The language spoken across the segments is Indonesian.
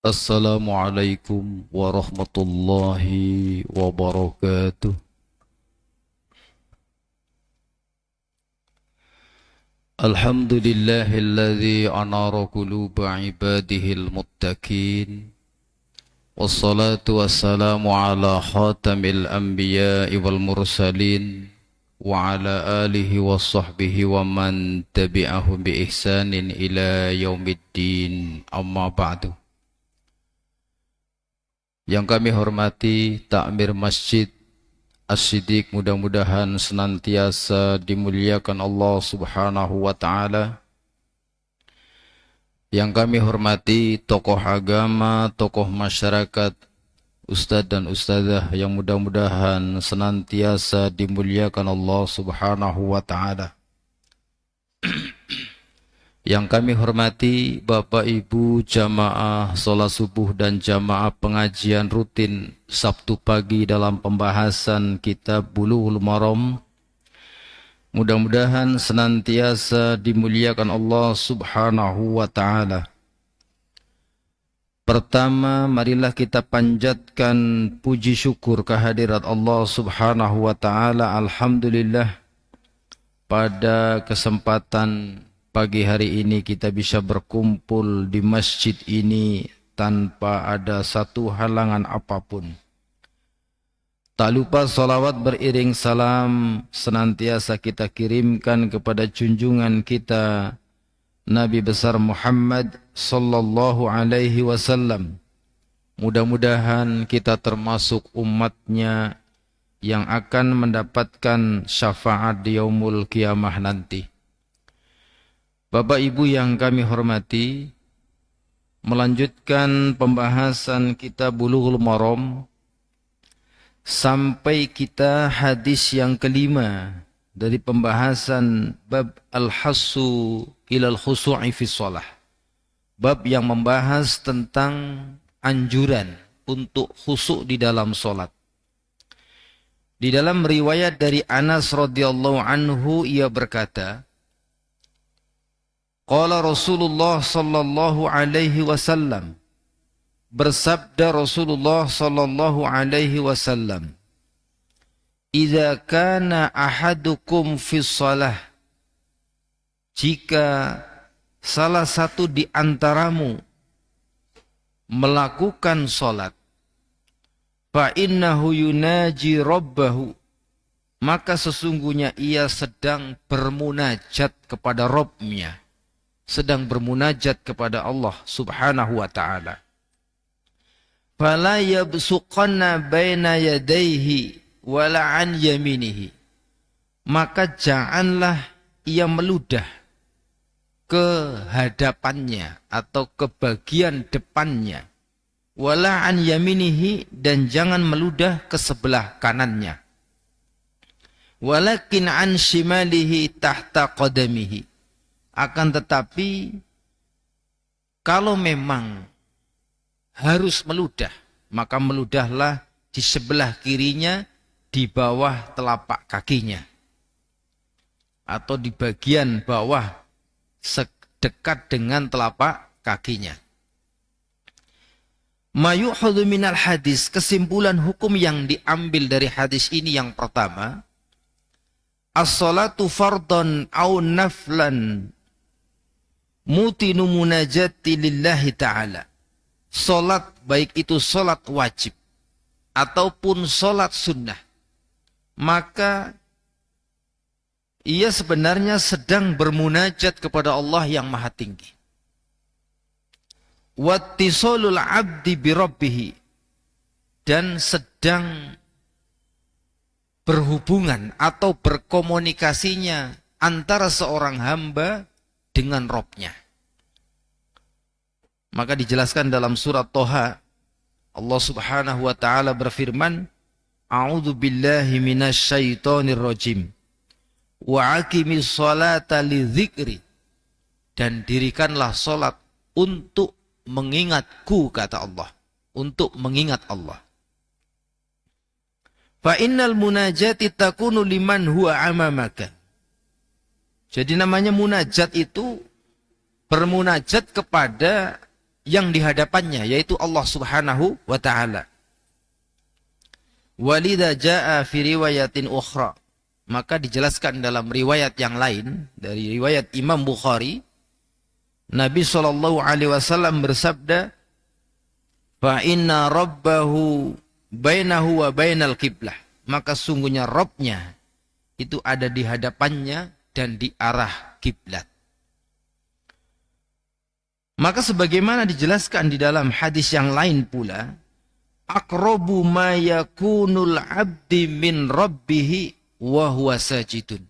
Assalamualaikum warahmatullahi wabarakatuh. Alhamdulillahilladzi anara quluba ibadihil muttaqin. Wassalatu wassalamu ala khatamil anbiya'i wal mursalin wa ala alihi wa sahbihi wa man tabi'ahum bi ihsanin ila yaumiddin. Amma ba'du. Yang kami hormati takmir Masjid As-Siddiq, mudah-mudahan senantiasa dimuliakan Allah Subhanahu wa Ta'ala. Yang kami hormati tokoh agama, tokoh masyarakat, ustadz dan ustadzah yang mudah-mudahan senantiasa dimuliakan Allah Subhanahu wa Ta'ala. Yang kami hormati Bapak Ibu jamaah sholat subuh dan jamaah pengajian rutin Sabtu pagi dalam pembahasan kitab Bulughul Maram. Mudah-mudahan senantiasa dimuliakan Allah Subhanahu wa Ta'ala. Pertama, marilah kita panjatkan puji syukur kehadirat Allah Subhanahu wa Ta'ala. Alhamdulillah, pada kesempatan pagi hari ini kita bisa berkumpul di masjid ini tanpa ada satu halangan apapun. Tak lupa salawat beriring salam senantiasa kita kirimkan kepada junjungan kita Nabi besar Muhammad sallallahu alaihi wasallam. Mudah-mudahan kita termasuk umatnya yang akan mendapatkan syafaat di yaumul kiamah nanti. Bapak Ibu yang kami hormati, melanjutkan pembahasan kitab Bulughul Maram sampai kita hadis yang kelima dari pembahasan bab al-hassu ilal khusu'i fi shalah. Bab yang membahas tentang anjuran untuk khusyuk di dalam salat. Di dalam riwayat dari Anas radhiyallahu anhu ia berkata, qala Rasulullah sallallahu alaihi wasallam, bersabda Rasulullah sallallahu alaihi wasallam, idza kana ahadukum fi shalah, jika salah satu di antaramu melakukan salat, fa innahu yunaji rabbahu, maka sesungguhnya ia sedang bermunajat kepada Rabb-nya, sedang bermunajat kepada Allah Subhanahu wa Ta'ala. Fala yabsuqanna baina yadayhi wala an yaminihi, maka janganlah ia meludah ke hadapannya atau ke bagian depannya, wala an yaminihi, dan jangan meludah ke sebelah kanannya, walakin an shimalihi tahta qadamihi, akan tetapi kalau memang harus meludah, maka meludahlah di sebelah kirinya, di bawah telapak kakinya, atau di bagian bawah sedekat dengan telapak kakinya. Ma yu'khadhu minal hadis, kesimpulan hukum yang diambil dari hadis ini yang pertama, as-salatu fardhan au naflan mutinu munajati lillahi ta'ala. Salat, baik itu salat wajib ataupun salat sunnah, maka ia sebenarnya sedang bermunajat kepada Allah yang maha tinggi. Wattisalul abdi birabbihi, dan sedang berhubungan atau berkomunikasinya antara seorang hamba dengan Rabb-nya. Maka dijelaskan dalam surat Toha, Allah Subhanahu wa Ta'ala berfirman, a'udzu billahi minasy syaithanir rajim wa aqimis sholata lidzikri, dan dirikanlah salat untuk mengingatku, kata Allah, untuk mengingat Allah. Fa innal munajati takunu liman huwa amamaka, jadi namanya munajat itu bermunajat kepada yang di hadapannya, yaitu Allah Subhanahu wa ta'ala. Walidha jaa fi riwayatin ukhra, maka dijelaskan dalam riwayat yang lain dari riwayat Imam Bukhari, Nabi SAW bersabda, fa inna rabbahu bainahu wa bainal qiblah, maka sungguhnya Rabbnya itu ada di hadapannya dan di arah kiblat. Maka sebagaimana dijelaskan di dalam hadis yang lain pula, aqrabu ma yakunul abdi min rabbih wa huwa sajidun.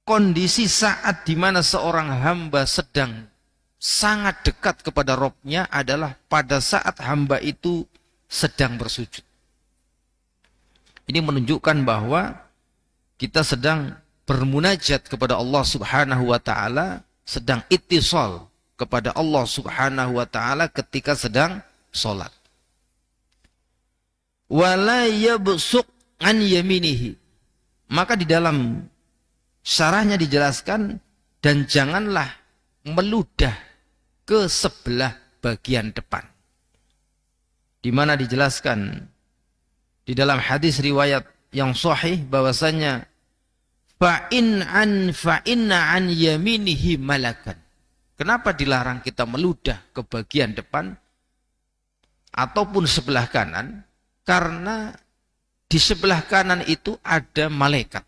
Kondisi saat di mana seorang hamba sedang sangat dekat kepada Rabbnya adalah pada saat hamba itu sedang bersujud. Ini menunjukkan bahwa kita sedang bermunajat kepada Allah Subhanahu wa ta'ala, sedang ittisal kepada Allah Subhanahu wa ta'ala ketika sedang sholat. Wala yabsuq an yaminihi, maka di dalam syarahnya dijelaskan, dan janganlah meludah ke sebelah bagian depan. Di mana dijelaskan di dalam hadis riwayat yang sahih bahwasanya fa inna an yaminihi malakan. Kenapa dilarang kita meludah ke bagian depan ataupun sebelah kanan? Karena di sebelah kanan itu ada malaikat.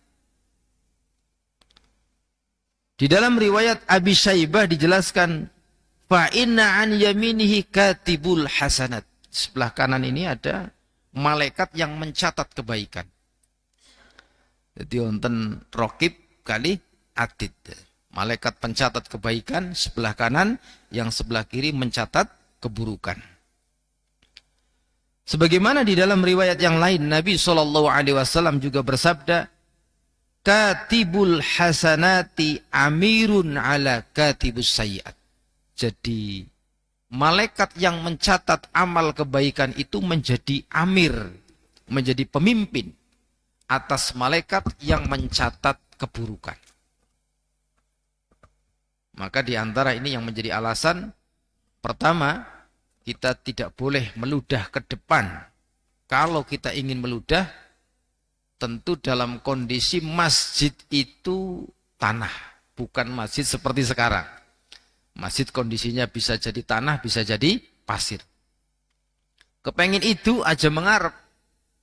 Di dalam riwayat Abi Syaibah dijelaskan fa inna an yaminihi katibul hasanat. Sebelah kanan ini ada malaikat yang mencatat kebaikan. Jadi wonten raqib kali atid. Malaikat pencatat kebaikan sebelah kanan, yang sebelah kiri mencatat keburukan. Sebagaimana di dalam riwayat yang lain, Nabi SAW juga bersabda, katibul hasanati amirun ala katibus sayyiat. Jadi malaikat yang mencatat amal kebaikan itu menjadi amir, menjadi pemimpin atas malaikat yang mencatat keburukan. Maka di antara ini yang menjadi alasan, pertama, kita tidak boleh meludah ke depan. Kalau kita ingin meludah, tentu dalam kondisi masjid itu tanah, bukan masjid seperti sekarang. Masjid kondisinya bisa jadi tanah, bisa jadi pasir. Kepengin itu aja mengarep,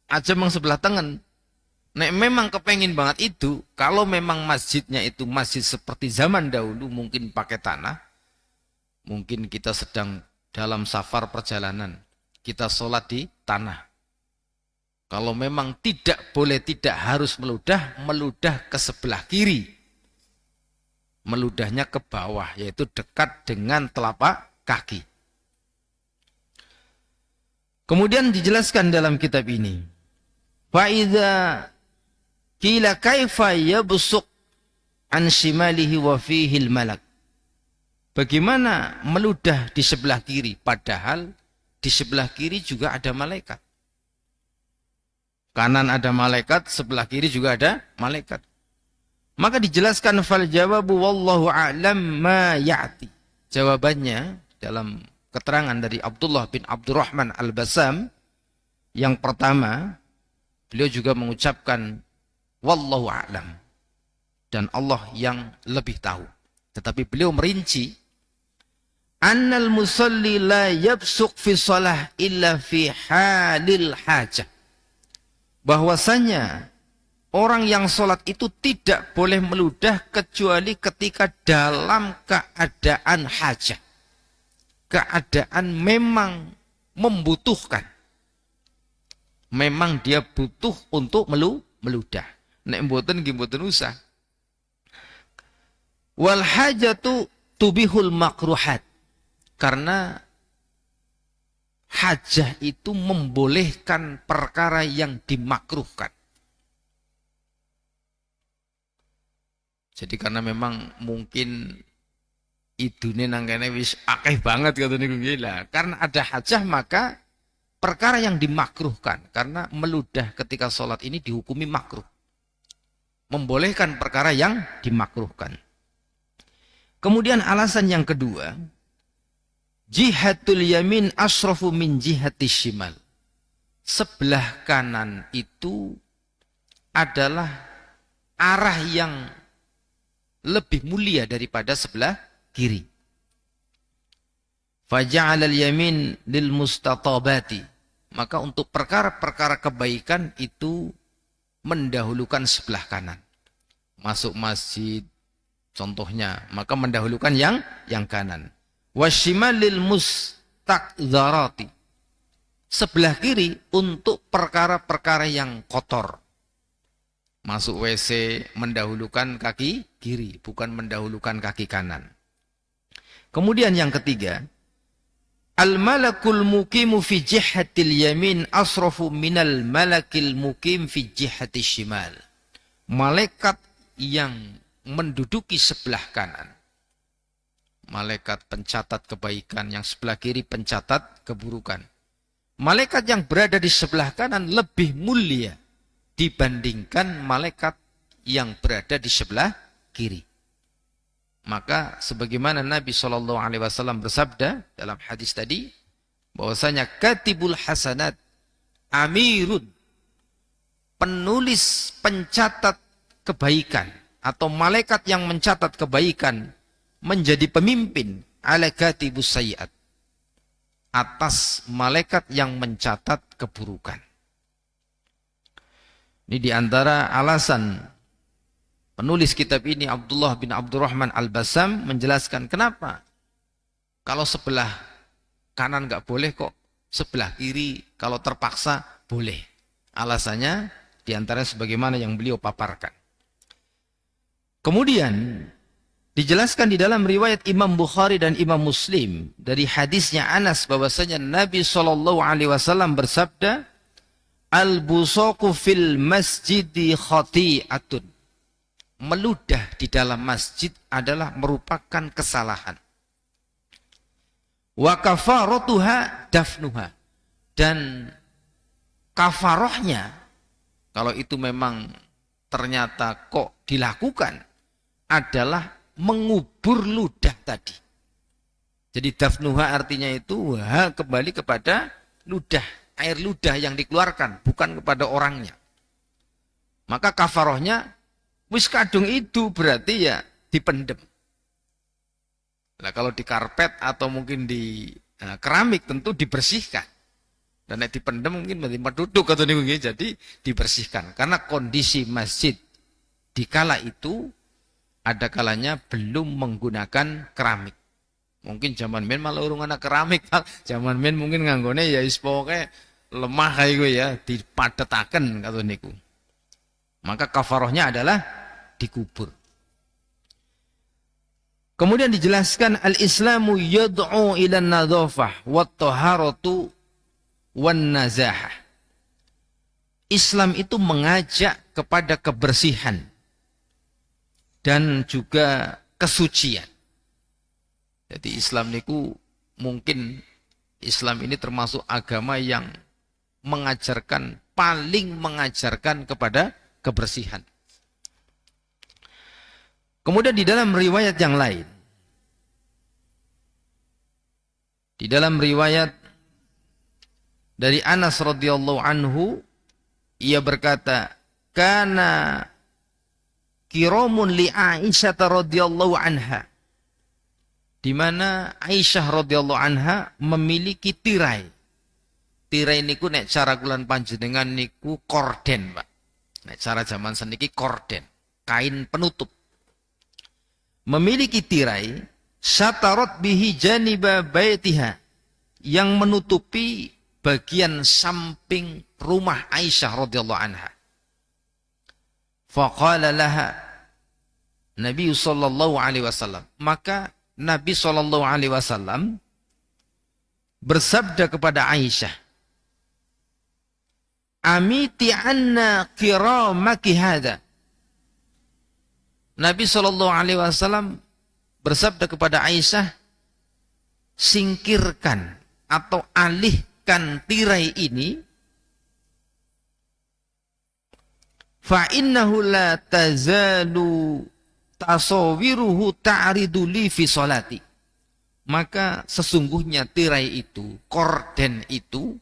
aja meng sebelah tengen. Nek memang kepengin banget itu, kalau memang masjidnya itu masjid seperti zaman dahulu, mungkin pakai tanah, mungkin kita sedang dalam safar perjalanan, kita sholat di tanah. Kalau memang tidak boleh, tidak harus meludah, meludah ke sebelah kiri. Meludahnya ke bawah, yaitu dekat dengan telapak kaki. Kemudian dijelaskan dalam kitab ini, fa'idha qila kaifa yabsuq an shimalihi wa fihi al-malak. Bagaimana meludah di sebelah kiri, padahal di sebelah kiri juga ada malaikat. Kanan ada malaikat, sebelah kiri juga ada malaikat. Maka dijelaskan fal jawabu wallahu a'lam ma ya'ti. Jawabannya dalam keterangan dari Abdullah bin Abdurrahman Al-Basam, yang pertama, beliau juga mengucapkan wallahu a'lam, dan Allah yang lebih tahu. Tetapi beliau merinci, annal musalli la yabsuq fi shalah illa fi halil hajah. Bahwasanya orang yang sholat itu tidak boleh meludah kecuali ketika dalam keadaan hajah. Keadaan memang membutuhkan. Memang dia butuh untuk meludah. Nek mboten nggih mboten usah. Wal hajatu tubihul makruhat. Karena hajah itu membolehkan perkara yang dimakruhkan. Jadi karena memang mungkin idune nang kene wis akeh banget kata niku nggih lah. Karena ada hajah maka perkara yang dimakruhkan, karena meludah ketika sholat ini dihukumi makruh. Membolehkan perkara yang dimakruhkan. Kemudian alasan yang kedua, jihatul yamin asrafu min jihatis shimal. Sebelah kanan itu adalah arah yang lebih mulia daripada sebelah kiri. Faja'alal yamin lil mustatabati. Maka untuk perkara-perkara kebaikan itu mendahulukan sebelah kanan. Masuk masjid contohnya, maka mendahulukan yang kanan. Washimalil mustaqdzarati. Sebelah kiri untuk perkara-perkara yang kotor. Masuk WC mendahulukan kaki kiri, bukan mendahulukan kaki kanan. Kemudian yang ketiga, al-malakul muqimu fi jihatil yamin asrafu minal malakil muqim fi jihatil shimal. Malaikat yang menduduki sebelah kanan, malaikat pencatat kebaikan, yang sebelah kiri pencatat keburukan. Malaikat yang berada di sebelah kanan lebih mulia dibandingkan malaikat yang berada di sebelah kiri. Maka sebagaimana Nabi SAW bersabda dalam hadis tadi, bahwasanya katibul hasanat amirun, penulis pencatat kebaikan atau malaikat yang mencatat kebaikan menjadi pemimpin ala katibus sayyiat, atas malaikat yang mencatat keburukan. Ini diantara alasan penulis kitab ini, Abdullah bin Abdurrahman Al-Bassam, menjelaskan kenapa kalau sebelah kanan nggak boleh kok sebelah kiri kalau terpaksa boleh. Alasannya diantara sebagaimana yang beliau paparkan. Kemudian dijelaskan di dalam riwayat Imam Bukhari dan Imam Muslim dari hadisnya Anas bahwasanya Nabi SAW bersabda, al-busaqu fil masjidi khati'atun. Meludah di dalam masjid adalah merupakan kesalahan. Wa kafaratuha dafnuha. Dan kafarohnya, kalau itu memang ternyata kok dilakukan, adalah mengubur ludah tadi. Jadi dafnuha artinya itu kembali kepada ludah, air ludah yang dikeluarkan, bukan kepada orangnya. Maka kafarohnya, wis kadung itu berarti ya dipendem. Nah, kalau di karpet atau mungkin di keramik tentu dibersihkan. Dan dipendem mungkin duduk atau jadi dibersihkan. Karena kondisi masjid di kala itu ada kalanya belum menggunakan keramik. Mungkin zaman men malah urung ana keramik, zaman men mungkin nganggone ya wis pokoke lemah kayak gue ya, dipadetaken kata niku. Maka kafarohnya adalah dikubur. Kemudian dijelaskan al-Islamu yad'u ila an-nadhafah wat-taharatu wan-nazahah. Islam itu mengajak kepada kebersihan dan juga kesucian. Jadi Islam niku mungkin Islam ini termasuk agama yang paling mengajarkan kepada kebersihan. Kemudian di dalam riwayat yang lain, di dalam riwayat dari Anas radhiyallahu anhu, ia berkata, kana kiramun li Aisyah radhiyallahu anha, di mana Aisyah radhiyallahu anha memiliki tirai. Tirai niku nek cara kulan panjenengan niku korden, Pak. Nek cara zaman seniki korden, kain penutup. Memiliki tirai syatarat bihi janiba baitiha, yang menutupi bagian samping rumah Aisyah radhiyallahu anha. Faqala laha Nabi sallallahu alaihi wasallam, maka Nabi sallallahu alaihi wasallam bersabda kepada Aisyah, amiti anna kiramaki hadha. Nabi sallallahu alaihi wasallam bersabda kepada Aisyah, singkirkan atau alihkan tirai ini, fa innahu la tazalu tasawiruhu ta'ridu li fi salati. maka sesungguhnya tirai itu, korden itu,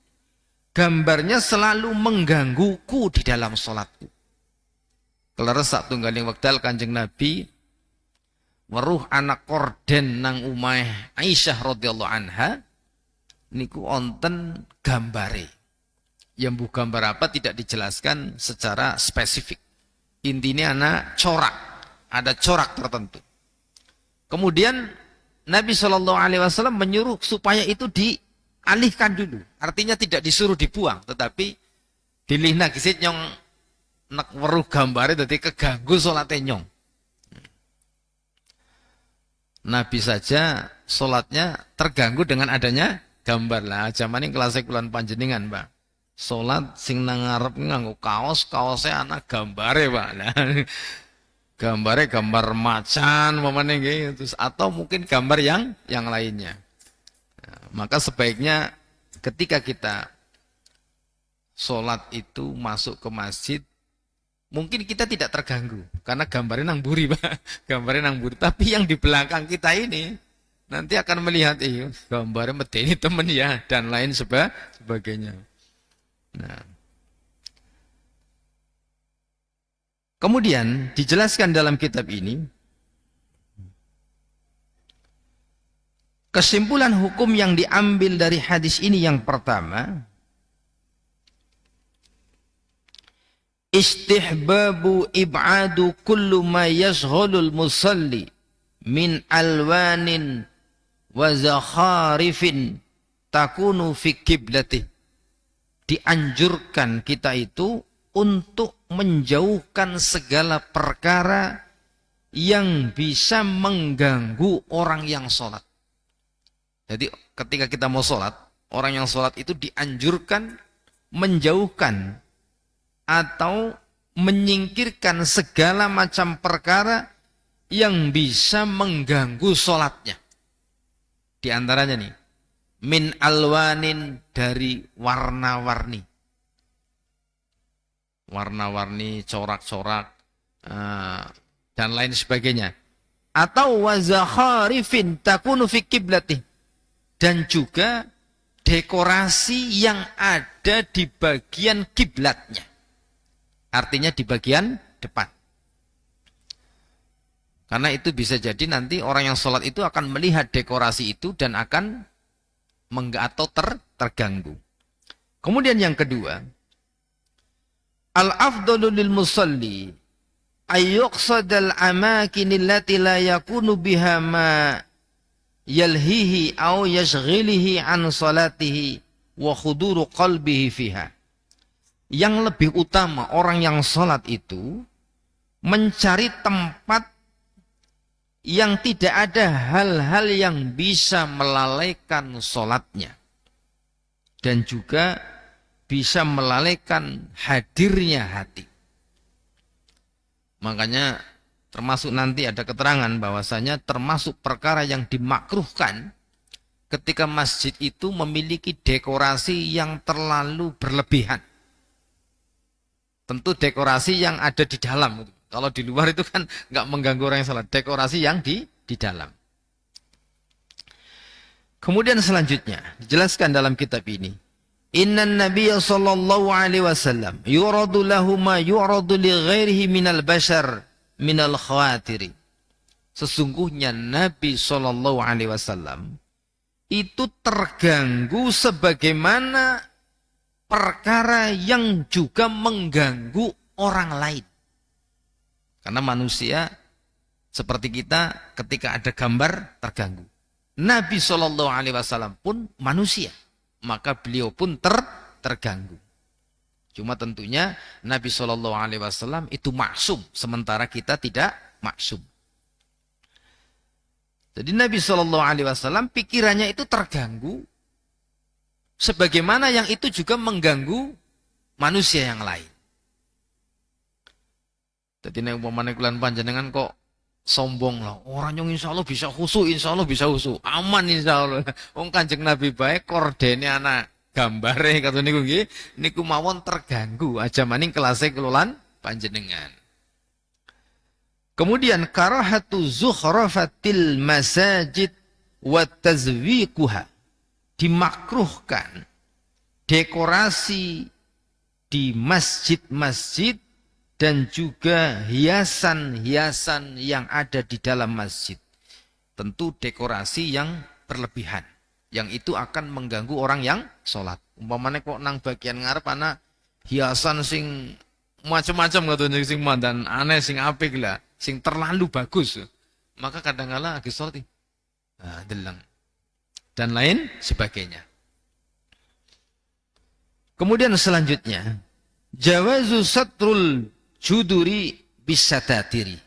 gambarnya selalu menggangguku di dalam sholatku. Keleres sak tunggaling wekdal Kanjeng Nabi weruh anak korden nang umah Aisyah radhiyallahu anha niku onten gambare. Yang bu gambar apa tidak dijelaskan secara spesifik. Intinya anak corak, ada corak tertentu. Kemudian Nabi SAW menyuruh supaya itu dialihkan dulu. Artinya tidak disuruh dibuang, tetapi dilihna kisit nyong nak weruh gambare dadi keganggu salate nyong. Nabi saja sholatnya terganggu dengan adanya gambar lah. Zaman ini kelas kulan panjenengan, Pak. Sholat sing nang ngarep nganggo kaosnya anak gambare, Pak. Nah, gambare gambar macan mamane nggih, terus atau mungkin gambar yang lainnya. Nah, maka sebaiknya ketika kita sholat itu masuk ke masjid, mungkin kita tidak terganggu karena gambarnya nang buri, Pak. Gambarnya nang buri, tapi yang di belakang kita ini nanti akan melihat gambarnya medeni temen ya dan lain sebagainya. Nah, kemudian dijelaskan dalam kitab ini kesimpulan hukum yang diambil dari hadis ini yang pertama, istihbabu ib'adu kullu ma yashghulul musalli min alwanin wa zakharifin takunu fi qiblatih. Dianjurkan kita itu untuk menjauhkan segala perkara yang bisa mengganggu orang yang sholat. Jadi ketika kita mau sholat, orang yang sholat itu dianjurkan menjauhkan atau menyingkirkan segala macam perkara yang bisa mengganggu sholatnya. Di antaranya nih, min alwanin, dari warna-warni. Warna-warni, corak-corak, dan lain sebagainya. Atau wazakharifin takunu fi qiblatih. Dan juga dekorasi yang ada di bagian kiblatnya. Artinya di bagian depan. Karena itu bisa jadi nanti orang yang sholat itu akan melihat dekorasi itu dan akan terganggu. Kemudian yang kedua, al-afdalu lil musalli ayyuqsadal amakin allati la yakunu biha ma yalhihi au yashghilihi an salatihi wa khuduru qalbihi fiha. Yang lebih utama orang yang sholat itu mencari tempat yang tidak ada hal-hal yang bisa melalaikan sholatnya dan juga bisa melalaikan hadirnya hati. Makanya termasuk nanti ada keterangan bahwasanya termasuk perkara yang dimakruhkan ketika masjid itu memiliki dekorasi yang terlalu berlebihan. Tentu dekorasi yang ada di dalam. Kalau di luar itu kan nggak mengganggu orang yang salat. Dekorasi yang di dalam. Kemudian selanjutnya dijelaskan dalam kitab ini. Innan Nabiyya sallallahu alaihi wasallam yuradu lahu ma yuradu li ghairihi minal bashar minal khawatiri. Sesungguhnya Nabi sallallahu alaihi wasallam itu terganggu sebagaimana perkara yang juga mengganggu orang lain. Karena manusia seperti kita ketika ada gambar terganggu. Nabi SAW pun manusia. Maka beliau pun terganggu. Cuma tentunya Nabi SAW itu maksum. Sementara kita tidak maksum. Jadi Nabi SAW pikirannya itu terganggu. Sebagaimana yang itu juga mengganggu manusia yang lain. Jadi nek umpamane kulan panjenengan kok sombong lah. Orang yang insya Allah bisa khusyuk, insya Allah bisa khusyuk. Aman insya Allah. Wong Kanjeng Nabi baik kordene anak gambare kata niku nggih, niku mawon terganggu aja maning kelase kelolan panjenengan. Kemudian karahatu zukhrafatil masajid wa tazwiquha, dimakruhkan dekorasi di masjid-masjid dan juga hiasan-hiasan yang ada di dalam masjid. Tentu dekorasi yang berlebihan, yang itu akan mengganggu orang yang sholat. Umpamanya kok nang bagian ngarep ana hiasan sing macam-macam katanya, sing mandan aneh, sing apik lah, sing terlalu bagus, maka kadang-kala lagi sholat deleng dan lain sebagainya. Kemudian selanjutnya, jawazu satrul juduri bisatatiri,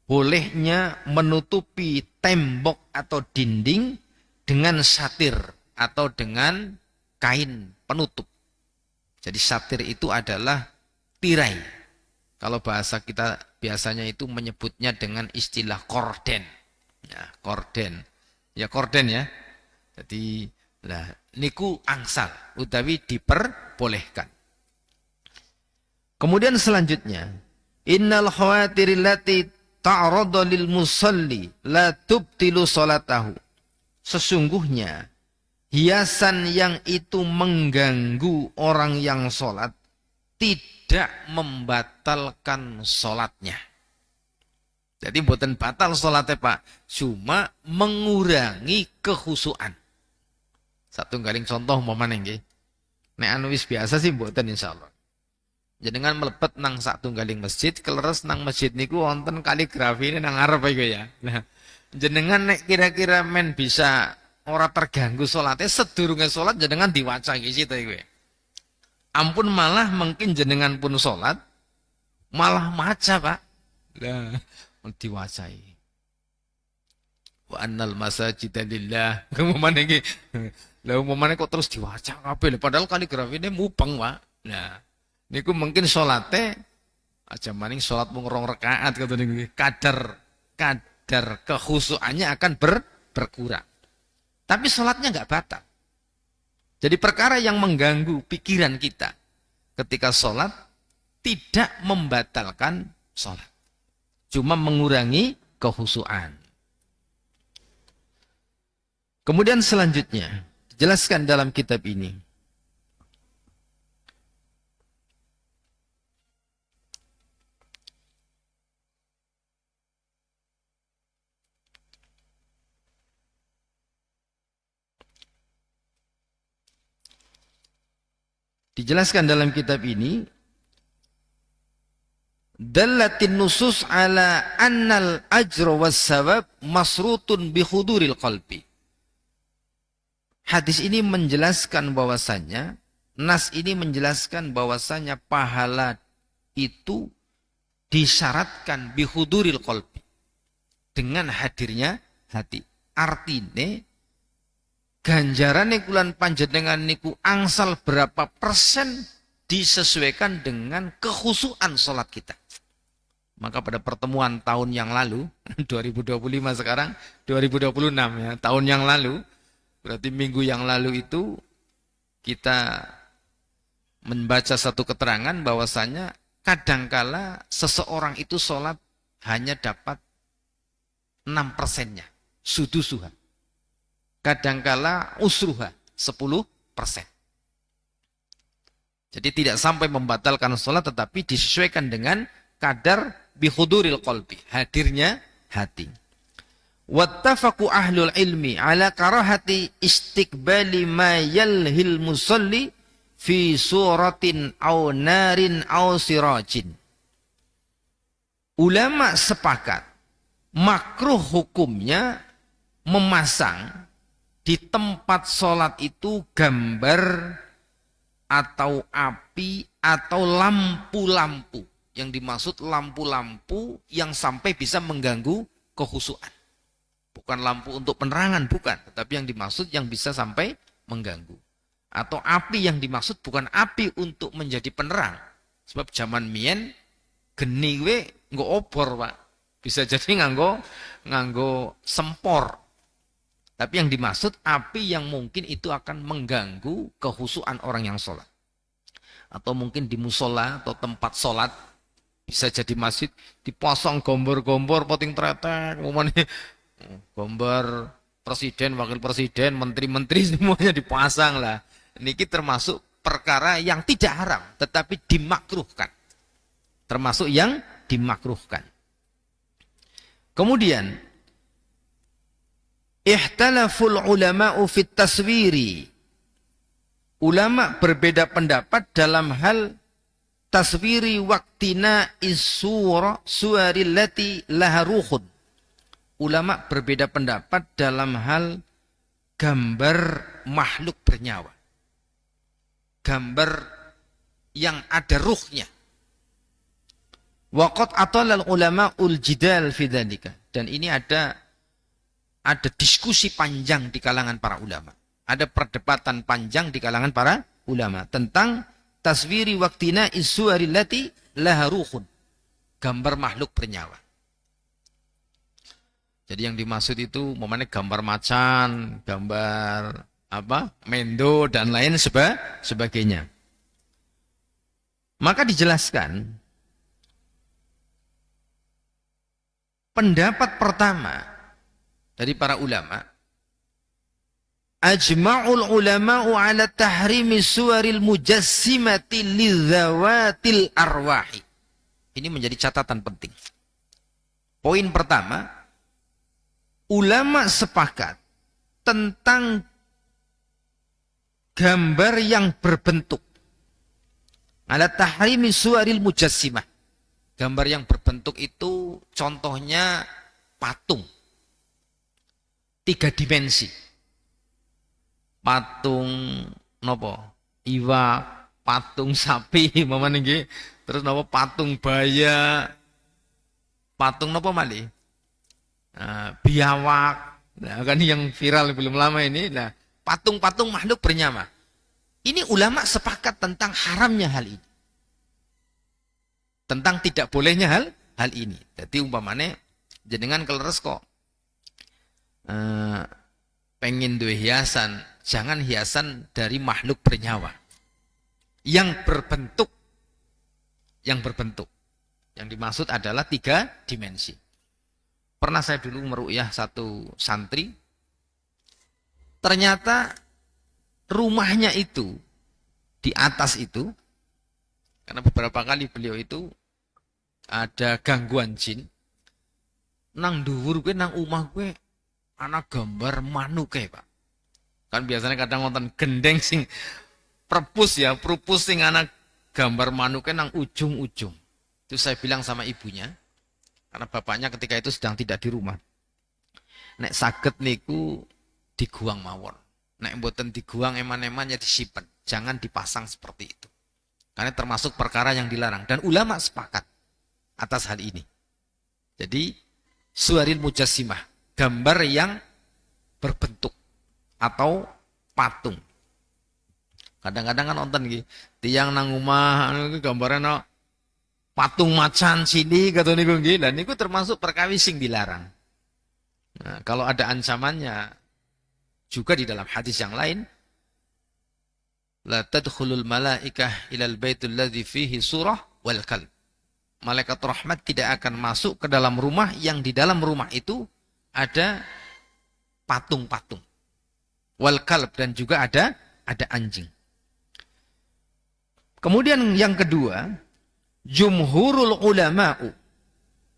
bolehnya menutupi tembok atau dinding dengan satir atau dengan kain penutup. Jadi satir itu adalah tirai. Kalau bahasa kita biasanya itu menyebutnya dengan istilah korden. Ya, korden. Ya korden ya. Jadi lah niku angsal utawi diperbolehkan. Kemudian selanjutnya, innal khawatirillati ta'rada lil musalli la tubtilu salatahu. Sesungguhnya hiasan yang itu mengganggu orang yang sholat tidak membatalkan sholatnya. Jadi bukan batal sholatnya Pak, cuma mengurangi kekhusyuan. Satu garing contoh momen nggih. Nek anu wis biasa sih mboten insyaallah. Jenengan mlebet nang satunggaling masjid, keleres nang masjid niku wonten kaligrafi nang ngarep iku ya. Nah, jenengan nek kira-kira men bisa ora terganggu salatnya sedurunge salat jenengan diwaca iki sita iku. Ampun malah mungkin jenengan pun salat malah maca, Pak. Lah, diwacai. Wa annal masajida lillah. Kemana iki? Lah umumane kok terus diwaca kabeh padahal kaligrafine mubeng, Pak. Nah, niku mungkin salate aja maning salat mung 2 rakaat katanya niku. Kadar kekhusyuannya akan berkurang. Tapi salatnya enggak batal. Jadi perkara yang mengganggu pikiran kita ketika salat tidak membatalkan salat. Cuma mengurangi kekhusyuan. Kemudian selanjutnya dijelaskan dalam kitab ini. Dijelaskan dalam kitab ini, dallatin nusus ala annal ajra was sawab masrutun bi huduril qalbi. Hadis ini menjelaskan bahwasannya, nas ini menjelaskan bahwasannya pahala itu disyaratkan bi huduril qalbi, dengan hadirnya hati. Artine ganjaran kulan panjenengan niku angsal berapa persen disesuaikan dengan kekhusyuan salat kita. Maka pada pertemuan tahun yang lalu, 2025 sekarang, 2026 ya, tahun yang lalu, berarti minggu yang lalu itu kita membaca satu keterangan bahwasanya kadangkala seseorang itu salat hanya dapat 6%-nya, sudusuha. Kadangkala usruha 10%. Jadi tidak sampai membatalkan sholat tetapi disesuaikan dengan kadar bihuduril qalbi, hadirnya hati. Wattafaqu ahlul ilmi ala karahati istiqbali ma yalhil musalli fi suratin aw narin aw sirajin. Ulama sepakat makruh hukumnya memasang di tempat sholat itu gambar atau api atau lampu-lampu. Yang dimaksud lampu-lampu yang sampai bisa mengganggu kekhusyuan. Bukan lampu untuk penerangan, bukan. Tetapi yang dimaksud yang bisa sampai mengganggu. Atau api yang dimaksud bukan api untuk menjadi penerang. Sebab zaman mien geni we nggo obor, Pak. Bisa jadi nganggo sempor. Tapi yang dimaksud api yang mungkin itu akan mengganggu kekhusyuan orang yang sholat. Atau mungkin di musola atau tempat sholat. Bisa jadi masjid dipasang gombor-gombor poting tretek. Gambar presiden, wakil presiden, menteri-menteri semuanya dipasang lah. Niki termasuk perkara yang tidak haram, tetapi dimakruhkan. Termasuk yang dimakruhkan. Kemudian, ihtalaful ulama'u fit taswiri. Ulama berbeda pendapat dalam hal taswiri waktina isura suarillati laha ruhun. Ulama berbeda pendapat dalam hal gambar makhluk bernyawa. Gambar yang ada ruhnya. Waqad atalal ulama ul jidal fi dzalika. Dan ini ada diskusi panjang di kalangan para ulama. Ada perdebatan panjang di kalangan para ulama tentang taswiri waktina issuarillati laha ruhun. Gambar makhluk bernyawa. Jadi yang dimaksud itu momennya gambar macan, gambar mendo dan lain sebagainya. Maka dijelaskan pendapat pertama dari para ulama, ajma'ul ulama'u ala tahrimi suwaril mujassimati lidzawatil arwahi. Ini menjadi catatan penting. Poin pertama, ulama sepakat tentang gambar yang berbentuk. Ala tahrimi suwaril mujassimah. Gambar yang berbentuk itu contohnya patung. 3 dimensi. Patung nopo? Iwak, patung sapi, mamane nggih. Terus nopo patung baya. Patung nopo mali? Biawak. Nah, kan yang viral belum lama ini. Nah, patung-patung makhluk bernyawa. Ini ulama sepakat tentang haramnya hal ini. Tentang tidak bolehnya hal ini. Jadi umpamane jenengan keleres kok pengen duwe hiasan, jangan hiasan dari makhluk bernyawa yang berbentuk. Yang dimaksud adalah 3 dimensi. Pernah saya dulu meruqyah satu santri, ternyata rumahnya itu di atas itu, karena beberapa kali beliau itu ada gangguan jin, nang dhuwur kowe nang omah kowe ana gambar manuke, Pak. Kan biasanya kadang wonten gendeng sing perpus sing ana gambar manuke nang ujung-ujung. Itu saya bilang sama ibunya, karena bapaknya ketika itu sedang tidak di rumah. Nek saged niku diguang mawon. Nek mboten diguang eman-eman ya disimpen. Jangan dipasang seperti itu. Karena termasuk perkara yang dilarang. Dan ulama sepakat atas hal ini. Jadi suwaril mujassimah, gambar yang berbentuk atau patung. Kadang-kadang kan nonton gitu, tiang nang omah gambarnya patung macan sini kata niku nggih. Lah niku termasuk perkawis sing dilarang. Nah, kalau ada ancamannya juga di dalam hadis yang lain, la tadkhulul malaikah ilal baitul ladzi fihi surah wal kalb. Malaikat rahmat tidak akan masuk ke dalam rumah yang di dalam rumah itu ada patung-patung. Wal kalb, dan juga ada anjing. Kemudian yang kedua, jumhurul ulama'u,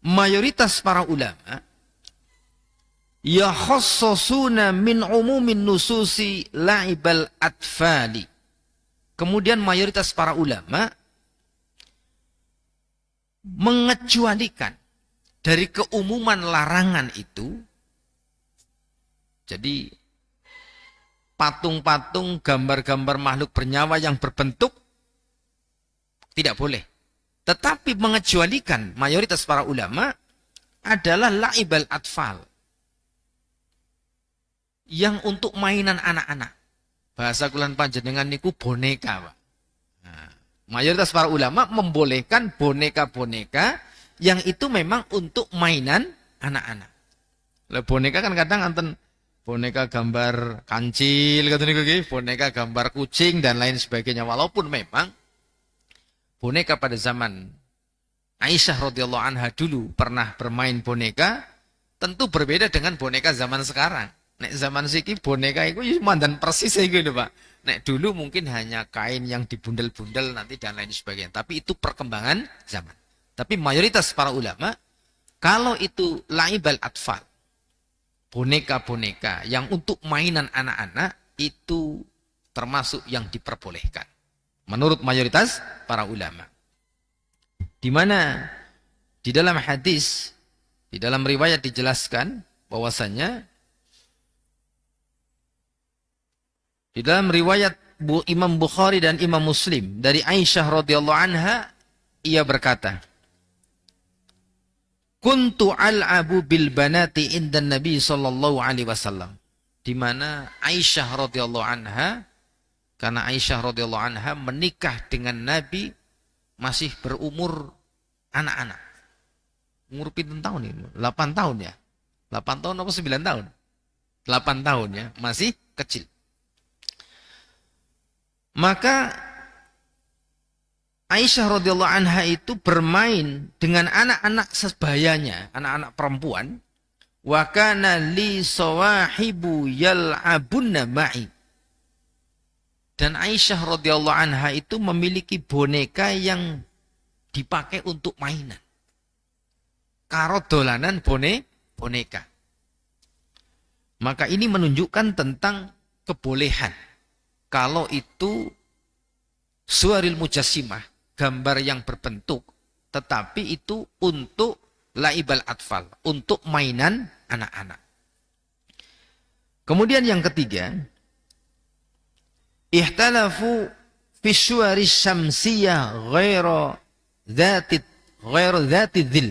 mayoritas para ulama, yakhassasuna min umumin nususi la'ibal atfali. Kemudian mayoritas para ulama mengecualikan dari keumuman larangan itu. Jadi patung-patung, gambar-gambar makhluk bernyawa yang berbentuk tidak boleh. Tetapi mengecualikan mayoritas para ulama adalah la'ibal atfal, yang untuk mainan anak-anak. Bahasa kulan panjenengan niku boneka, Pak. Nah, mayoritas para ulama membolehkan boneka-boneka yang itu memang untuk mainan anak-anak. Lah boneka kan kadang anten boneka gambar kancil kata niku nggih, boneka gambar kucing dan lain sebagainya. Walaupun memang boneka pada zaman Aisyah radhiyallahu anha dulu pernah bermain boneka, tentu berbeda dengan boneka zaman sekarang. Nek zaman siki boneka itu ya mandan persis iku lho, Pak. Nek dulu mungkin hanya kain yang dibundel-bundel nanti dan lain sebagainya. Tapi itu perkembangan zaman. Tapi mayoritas para ulama, kalau itu laibal atfal, boneka-boneka yang untuk mainan anak-anak, itu termasuk yang diperbolehkan. Menurut mayoritas para ulama. Di mana di dalam hadis, di dalam riwayat dijelaskan bahwasanya di dalam riwayat Imam Bukhari dan Imam Muslim dari Aisyah radhiyallahu anha, ia berkata, "Kuntu al'abu bil banati inda Nabi sallallahu alaihi wasallam." Di mana Aisyah radhiyallahu anha, karena Aisyah radhiyallahu anha menikah dengan Nabi masih berumur anak-anak. Umur pinten tahun ini? 8 tahun ya. 8 tahun apa 9 tahun? 8 tahun ya, masih kecil. Maka Aisyah radhiyallahu anha itu bermain dengan anak-anak sebayanya, anak-anak perempuan. Wa kana li sawahibu yal'abunna ma'i. Dan Aisyah radhiyallahu anha itu memiliki boneka yang dipakai untuk mainan. Karo dolanan boneka. Maka ini menunjukkan tentang kebolehan. Kalau itu suwaril mujassimah, gambar yang berbentuk, tetapi itu untuk laibal atfal, untuk mainan anak-anak. Kemudian yang ketiga, ihtalafu fi suwari syamsiyah ghairu dzati dzil.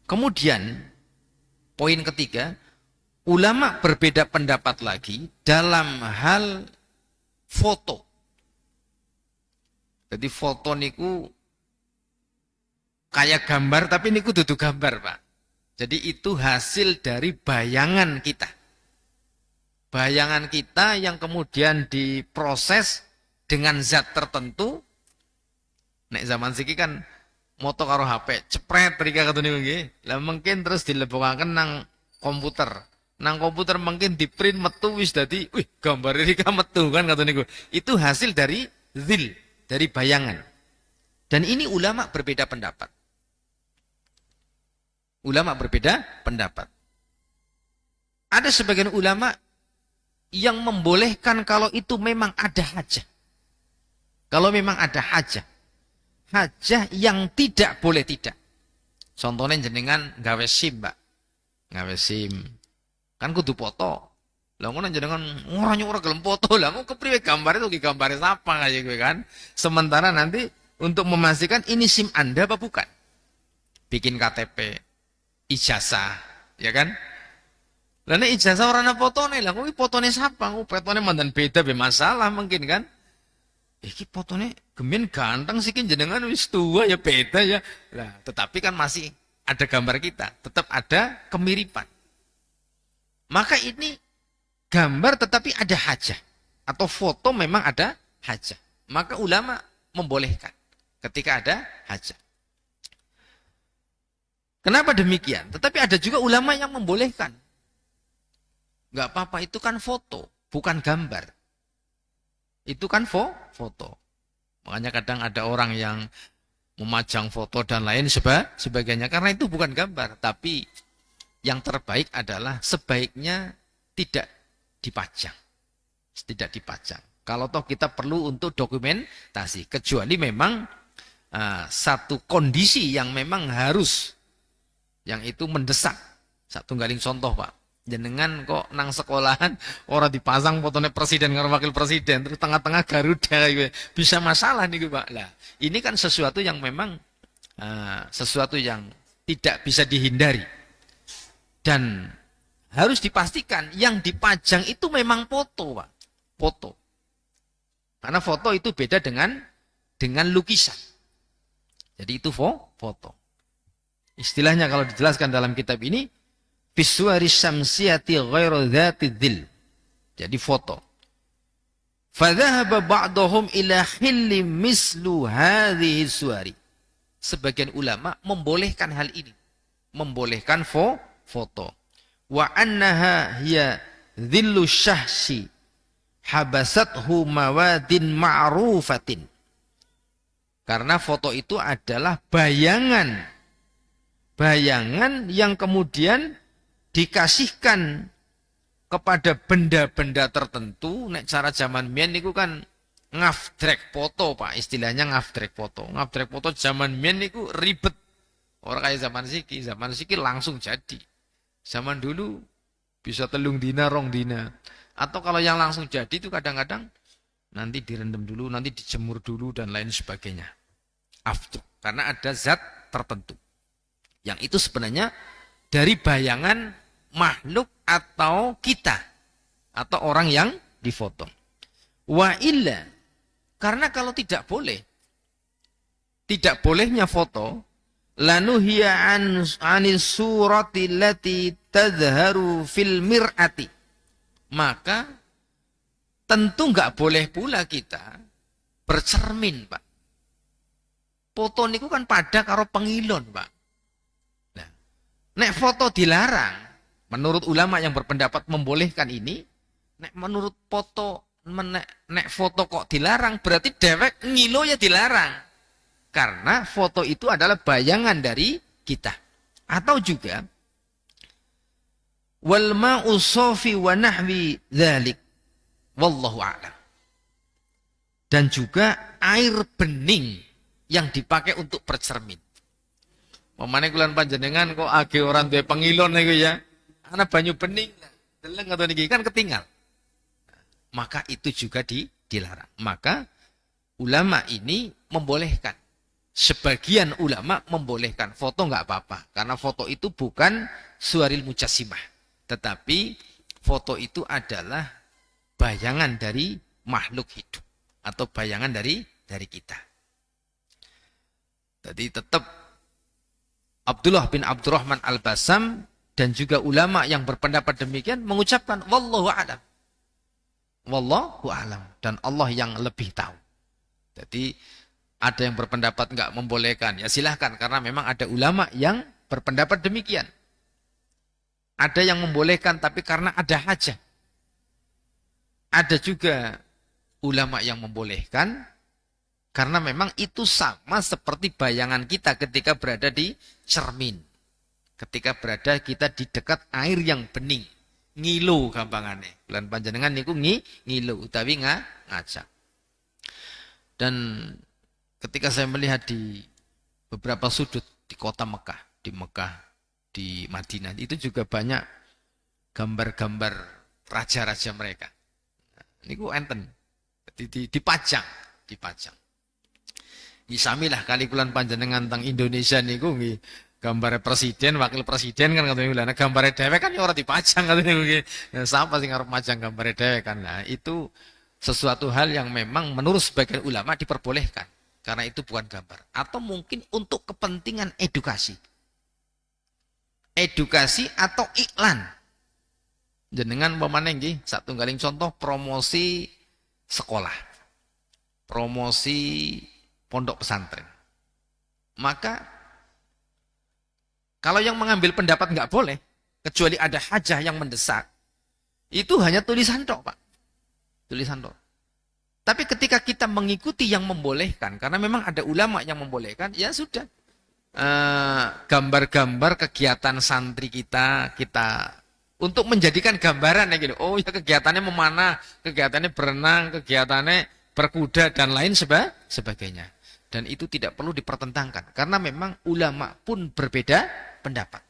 Kemudian poin ketiga, ulama berbeda pendapat lagi dalam hal foto. Jadi foto niku kayak gambar, tapi niku dudu gambar, Pak. Jadi itu hasil dari bayangan kita. Bayangan kita yang kemudian diproses dengan zat tertentu. Nek zaman siki kan moto karo HP, cepret rika katune nggih. Lah mungkin terus dilebokaken nang komputer. Nang komputer mungkin di print metu wis dadi, wih gambar rika metu kan katune niku. Itu hasil dari zil, dari bayangan. Dan ini ulama berbeda pendapat. Ulama berbeda pendapat. Ada sebagian ulama yang membolehkan kalau itu memang ada hajah. Kalau memang ada hajah. Hajah yang tidak boleh tidak. Contohnya jenengan gawe SIM, Mbak. Gawe SIM. Kan kudu foto. Lah ngono jenengan ora gelem foto. Lah kok kepriwe gambare itu gambare sapa kayak gue kan. Sementara nanti untuk memastikan ini SIM Anda apa bukan. Bikin KTP, ijazah, ya kan? Lah nek ijazah ora ana fotone, lah kuwi fotone sapa? Fotone mandan beda be masalah mungkin kan. Iki fotone gemen ganteng sih jenengan wis tua ya beda ya. Lah, tetapi kan masih ada gambar kita, tetap ada kemiripan. Maka ini gambar tetapi ada hajah atau foto memang ada hajah. Maka ulama membolehkan ketika ada hajah. Kenapa demikian? Tetapi ada juga ulama yang membolehkan. Enggak apa-apa, itu kan foto, bukan gambar. Itu kan foto. Makanya kadang ada orang yang memajang foto dan lain sebagainya. Karena itu bukan gambar. Tapi yang terbaik adalah sebaiknya tidak dipajang. Tidak dipajang. Kalau toh kita perlu untuk dokumentasi. Kecuali memang satu kondisi yang memang harus. Yang itu mendesak. Satu galing contoh, Pak. Jenengan kok nang sekolahan orang dipasang fotonya presiden karo wakil presiden terus tengah-tengah Garuda bisa masalah nih Pak. Lah, ini kan sesuatu yang memang sesuatu yang tidak bisa dihindari. Dan harus dipastikan yang dipajang itu memang foto, Pak. Foto. Karena foto itu beda dengan lukisan. Jadi itu foto. Istilahnya kalau dijelaskan dalam kitab ini Fiswari syamsiyati ghairu dzati dzil. Jadi foto. Fadhahaba ba'dahum ila khilli mislu hadhihi suwari. Sebagian ulama membolehkan hal ini. Membolehkan foto. wa annaha hiya dhillu syahsi habasathu mawadin ma'rufatin. Karena foto itu adalah bayangan yang kemudian dikasihkan kepada benda-benda tertentu. Nek cara zaman biyen niku kan ngafdrek foto, Pak, istilahnya ngafdrek foto. Ngafdrek foto zaman biyen niku ribet. Orang kayak zaman siki langsung jadi. Zaman dulu bisa telung dina, rong dina. Atau kalau yang langsung jadi itu kadang-kadang nanti direndam dulu, nanti dijemur dulu dan lain sebagainya. After. Karena ada zat tertentu. Yang itu sebenarnya dari bayangan makhluk atau kita. Atau orang yang difoto. Wa illa. Karena kalau tidak bolehnya foto, lanuhiya anil surati lati tadharu fil mir'ati. Maka tentu nggak boleh pula kita bercermin, Pak. Foto niku kan pada karo pengilon, Pak. Nah, nek foto dilarang, menurut ulama yang berpendapat membolehkan ini, nek menurut nek foto kok dilarang, berarti dewek ngilo ya dilarang. Karena foto itu adalah bayangan dari kita. Atau juga wal ma'u safi wa nahwi dzalik wallahu a'lam. Dan juga air bening yang dipakai untuk bercermin. Pemane kulan panjenengan kok age orang duwe pengilon niku ya. Ana banyu bening deleng atau niki kan ketinggal. Maka itu juga dilarang. Maka ulama ini membolehkan. Sebagian ulama membolehkan foto nggak apa-apa. Karena foto itu bukan suaril mujassimah. Tetapi foto itu adalah bayangan dari makhluk hidup. Atau bayangan dari kita. Jadi tetap Abdullah bin Abdurrahman Al-Basam dan juga ulama yang berpendapat demikian mengucapkan wallahu a'lam. Wallahu a'lam. Dan Allah yang lebih tahu. Jadi ada yang berpendapat enggak membolehkan. Ya silahkan. Karena memang ada ulama yang berpendapat demikian. Ada yang membolehkan tapi karena ada hajat. Ada juga ulama yang membolehkan. Karena memang itu sama seperti bayangan kita ketika berada di cermin. Ketika berada kita di dekat air yang bening. Ngilu gampangannya. Bulan panjenengan niku ngilu. Utawi ngajak. Dan ketika saya melihat di beberapa sudut di kota Mekah, di Madinah, itu juga banyak gambar-gambar raja-raja mereka. Niku enten. Dipajang. Isamilah kali kulan panjenengan tentang Indonesia niku nggih gambar presiden, wakil presiden kan katanya gambar dewek kan ya ora dipajang katanya nggih. Siapa sing arep majang gambar dewek kan. Nah, itu sesuatu hal yang memang menurut sebagian ulama diperbolehkan karena itu bukan gambar atau mungkin untuk kepentingan edukasi. Edukasi atau iklan. Jenengan pamane nggih satunggaling contoh promosi sekolah. Promosi pondok pesantren. Maka kalau yang mengambil pendapat nggak boleh, kecuali ada hajah yang mendesak, itu hanya tulisan tok, Pak. Tulisan tok. Tapi ketika kita mengikuti yang membolehkan, karena memang ada ulama yang membolehkan, ya sudah. Gambar-gambar kegiatan santri kita untuk menjadikan gambaran ya gitu. Oh ya kegiatannya memanah, kegiatannya berenang, kegiatannya berkuda dan lain sebagainya. Dan itu tidak perlu dipertentangkan. Karena memang ulama pun berbeda pendapat.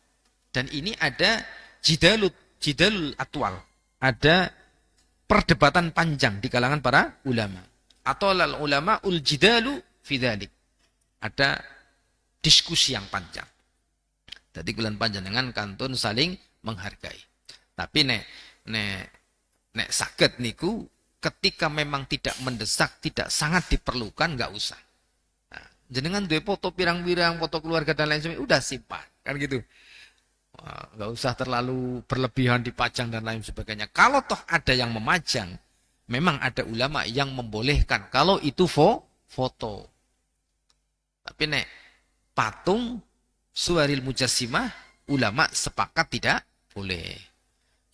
Dan ini ada jidalul atwal. Ada perdebatan panjang di kalangan para ulama. Atau ulama ul jidalu fidzalik. Ada diskusi yang panjang. Jadi bulan panjenengan kantun saling menghargai. Tapi nek saged niku ketika memang tidak mendesak, tidak sangat diperlukan, nggak usah. Jenengan duwe foto pirang-pirang, foto keluarga dan lain sebagainya, udah simpan, kan gitu. Nggak usah terlalu berlebihan dipajang dan lain sebagainya. Kalau toh ada yang memajang, memang ada ulama yang membolehkan kalau itu foto. Tapi patung suwaril mujassimah, ulama sepakat boleh.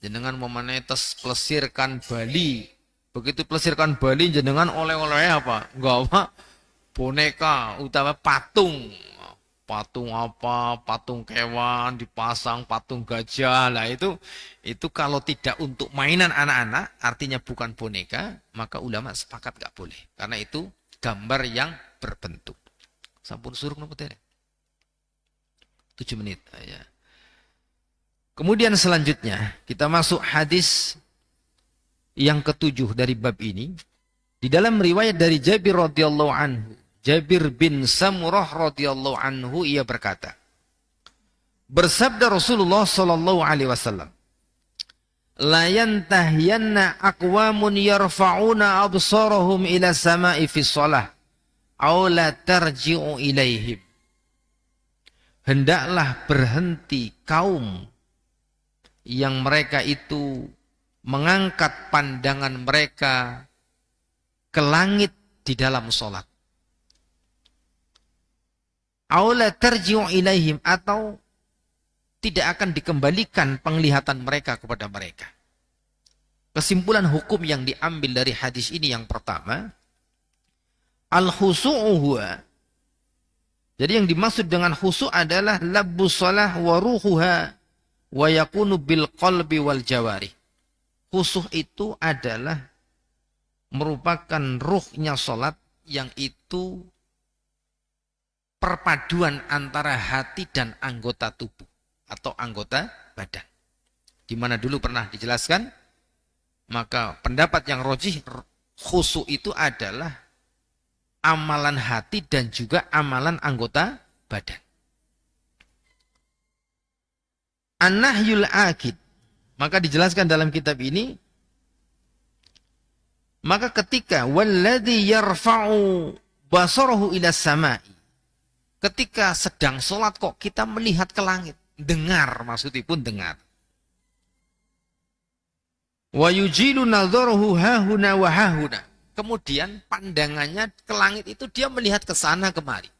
Jenengan memanai tes plesirkan Bali. Begitu plesirkan Bali jenengan oleh-oleh apa? Enggak apa? Boneka, utama patung. Patung apa? Patung kewan dipasang, patung gajah. Lah itu kalau tidak untuk mainan anak-anak, artinya bukan boneka, maka ulama sepakat enggak boleh. Karena itu gambar yang berbentuk. Sampun suruh nopo 7 menit ya. Kemudian selanjutnya kita masuk hadis yang ketujuh dari bab ini. Di dalam riwayat dari Jabir radhiyallahu anhu, Jabir bin Samurah radhiyallahu anhu ia berkata, bersabda Rasulullah sallallahu alaihi wasallam, la yantahiyanna aqwamun yarfa'una absarahum ila sama'i fi shalah aw la tarji'u ilaihim. Hendaklah berhenti kaum yang mereka itu mengangkat pandangan mereka ke langit di dalam sholat. Aula tarji'u ilaihim, atau tidak akan dikembalikan penglihatan mereka kepada mereka. Kesimpulan hukum yang diambil dari hadis ini yang pertama, al-khusu'u huwa. Jadi yang dimaksud dengan khusu' adalah labbus shalah wa ruhuha wa yakunu bil qalbi wal jawari. Khusyuk itu adalah merupakan ruhnya salat yang itu perpaduan antara hati dan anggota tubuh atau anggota badan. Di mana dulu pernah dijelaskan, maka pendapat yang rajih khusyuk itu adalah amalan hati dan juga amalan anggota badan. An-nahyul akid, maka dijelaskan dalam kitab ini, maka ketika walladzi yarfa'u basarahu ila samai, ketika sedang sholat kok kita melihat ke langit, dengar, maksudnya pun dengar. Wa yujilu nadharahu hahuna wa hahuna, kemudian pandangannya ke langit itu dia melihat ke sana kemari.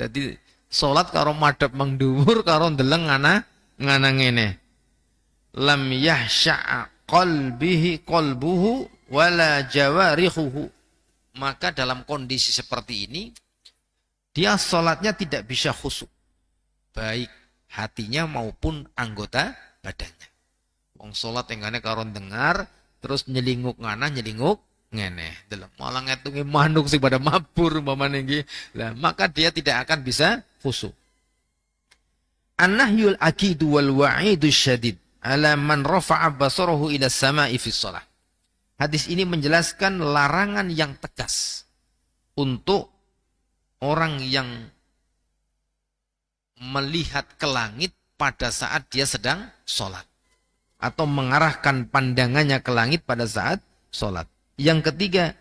Jadi sholat karo madhep mangduwur karo ndeleng ngana ngene. Lam yahsha'a qalbuhu wala jawarihuhu. Maka dalam kondisi seperti ini dia sholatnya tidak bisa khusyuk, baik hatinya maupun anggota badannya. Wong sholat yang ngene karo dengar terus nyelinguk ngana nyelinguk ngene, malah ngetungi manuk sing pada mabur umpamane nggih. Lah maka dia tidak akan bisa khusyuk. An-nahyul akidu wal wa'idu syadid ala man rafa'a basarahu ila sama'i fi shalah. Hadis ini menjelaskan larangan yang tegas untuk orang yang melihat ke langit pada saat dia sedang sholat, atau mengarahkan pandangannya ke langit pada saat sholat. Yang ketiga,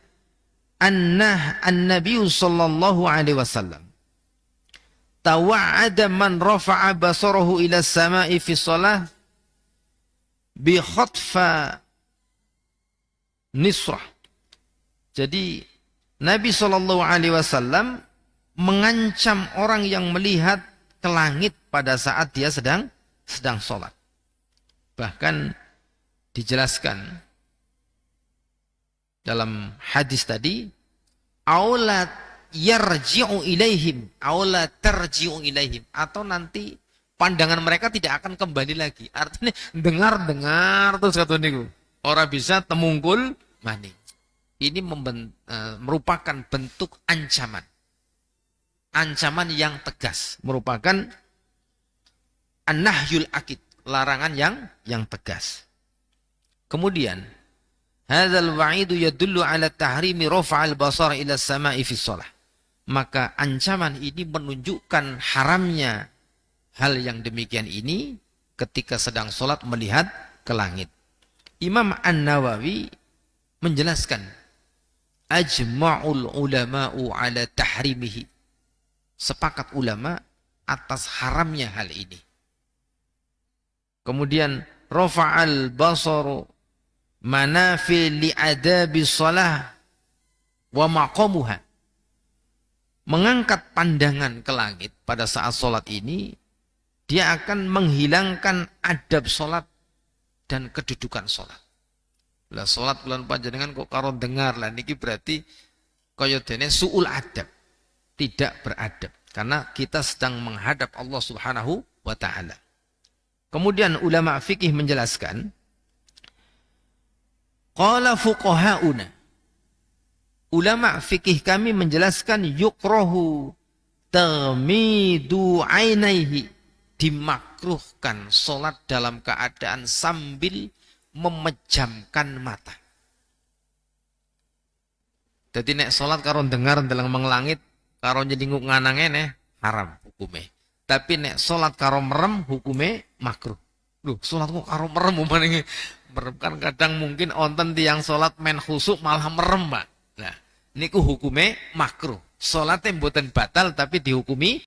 an-nabi sallallahu alaihi wasallam tawa'ada man rafa'a basarahu ila sama'i fi shalah bi khatfa nisrah. Jadi Nabi sallallahu alaihi wasallam mengancam orang yang melihat ke langit pada saat dia sedang sholat. Bahkan dijelaskan dalam hadis tadi, aula yarji'u ilaihim, aula tarji'u ilaihim, atau nanti pandangan mereka tidak akan kembali lagi. Artinya dengar terus kata niku. Ora bisa temungkul maning. Ini merupakan bentuk ancaman. Ancaman yang tegas, merupakan an-nahyul akid, larangan yang tegas. Kemudian hadzal wa'idu yadullu ala tahrimi rafa'al basar ila sama'i fi shalah. Maka ancaman ini menunjukkan haramnya hal yang demikian ini ketika sedang sholat melihat ke langit. Imam An-Nawawi menjelaskan, ajma'ul ulama'u ala tahrimihi. Sepakat ulama atas haramnya hal ini. Kemudian rafa'al basaru manafi li'adabi shalah wa maqamuha. Mengangkat pandangan ke langit pada saat sholat ini dia akan menghilangkan adab sholat dan kedudukan sholat. Lah sholat bulan panjenengan kok karo dengar lah niki berarti kaya dene suul adab, tidak beradab karena kita sedang menghadap Allah Subhanahu wa taala. Kemudian ulama fikih menjelaskan qala fuqahauna, ulama fikih kami menjelaskan yukrahu taghmidu ainaihi, dimakruhkan sholat dalam keadaan sambil memejamkan mata. Jadi nek sholat karo dengar dalam menglangit, karo nyelinguk nganangene haram hukume. Tapi nek sholat karo merem hukume makruh. Loh, sholat kok karo merem umpamane merem kan kadang mungkin onten tiang sholat men khusuk malah merem, Pak. Nah, niku hukume makruh. Sholatnya mboten batal tapi dihukumi